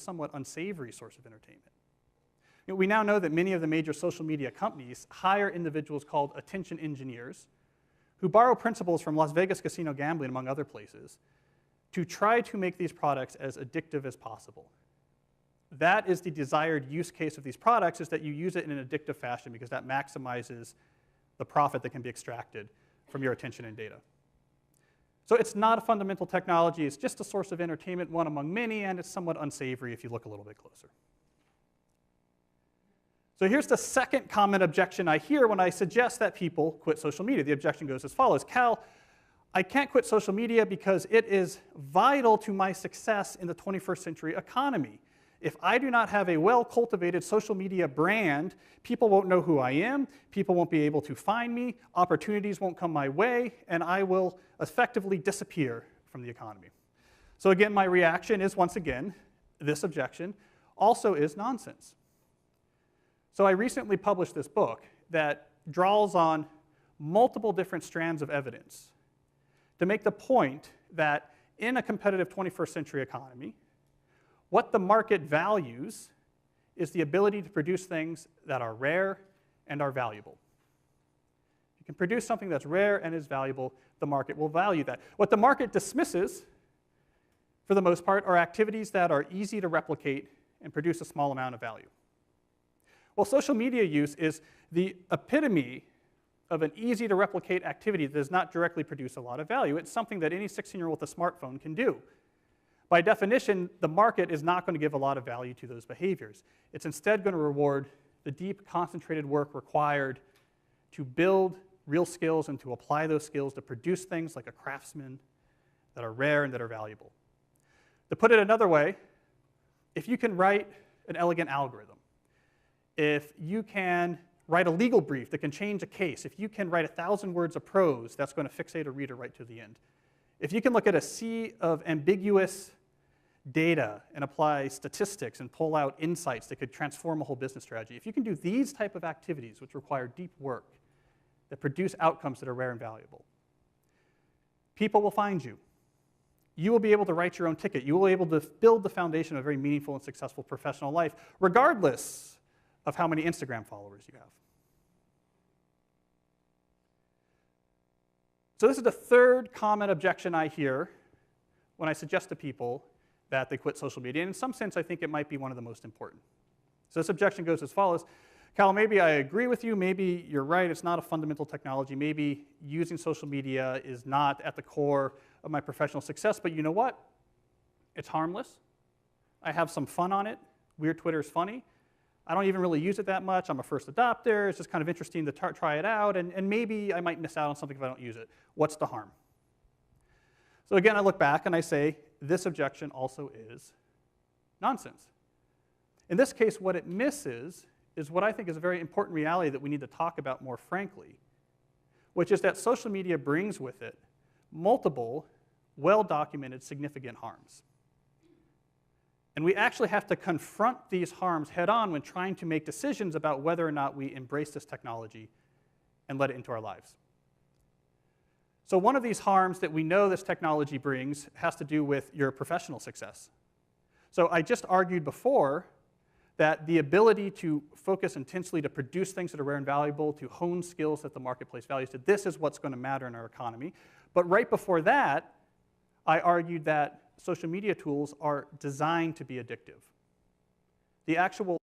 somewhat unsavory source of entertainment. We now know that many of the major social media companies hire individuals called attention engineers who borrow principles from Las Vegas casino gambling, among other places, to try to make these products as addictive as possible. That is the desired use case of these products, is that you use it in an addictive fashion because that maximizes the profit that can be extracted from your attention and data. So it's not a fundamental technology, it's just a source of entertainment, one among many, and it's somewhat unsavory if you look a little bit closer. So here's the second common objection I hear when I suggest that people quit social media. The objection goes as follows: Cal, I can't quit social media because it is vital to my success in the 21st century economy. If I do not have a well-cultivated social media brand, people won't know who I am, people won't be able to find me, opportunities won't come my way, and I will effectively disappear from the economy. So again, my reaction is, once again, this objection also is nonsense. So I recently published this book that draws on multiple different strands of evidence to make the point that in a competitive 21st century economy, what the market values is the ability to produce things that are rare and are valuable. If you can produce something that's rare and is valuable, the market will value that. What the market dismisses, for the most part, are activities that are easy to replicate and produce a small amount of value. Well, social media use is the epitome of an easy-to-replicate activity that does not directly produce a lot of value. It's something that any 16-year-old with a smartphone can do. By definition, the market is not going to give a lot of value to those behaviors. It's instead going to reward the deep, concentrated work required to build real skills and to apply those skills to produce things like a craftsman that are rare and that are valuable. To put it another way, if you can write an elegant algorithm, if you can write a legal brief that can change a case, if you can write 1,000 words of prose that's going to fixate a reader right to the end, if you can look at a sea of ambiguous data and apply statistics and pull out insights that could transform a whole business strategy, if you can do these type of activities which require deep work that produce outcomes that are rare and valuable, people will find you. You will be able to write your own ticket. You will be able to build the foundation of a very meaningful and successful professional life, regardless of how many Instagram followers you have. So this is the third common objection I hear when I suggest to people that they quit social media. And in some sense, I think it might be one of the most important. So this objection goes as follows: Cal, maybe I agree with you. Maybe you're right. It's not a fundamental technology. Maybe using social media is not at the core of my professional success. But you know what? It's harmless. I have some fun on it. Weird Twitter is funny. I don't even really use it that much. I'm a first adopter. It's just kind of interesting to try it out. And maybe I might miss out on something if I don't use it. What's the harm? So again, I look back and I say, this objection also is nonsense. In this case, what it misses is what I think is a very important reality that we need to talk about more frankly, which is that social media brings with it multiple, well-documented, significant harms. And we actually have to confront these harms head-on when trying to make decisions about whether or not we embrace this technology and let it into our lives. So one of these harms that we know this technology brings has to do with your professional success. So I just argued before that the ability to focus intensely to produce things that are rare and valuable, to hone skills that the marketplace values, that this is what's going to matter in our economy. But right before that, I argued that social media tools are designed to be addictive. The actual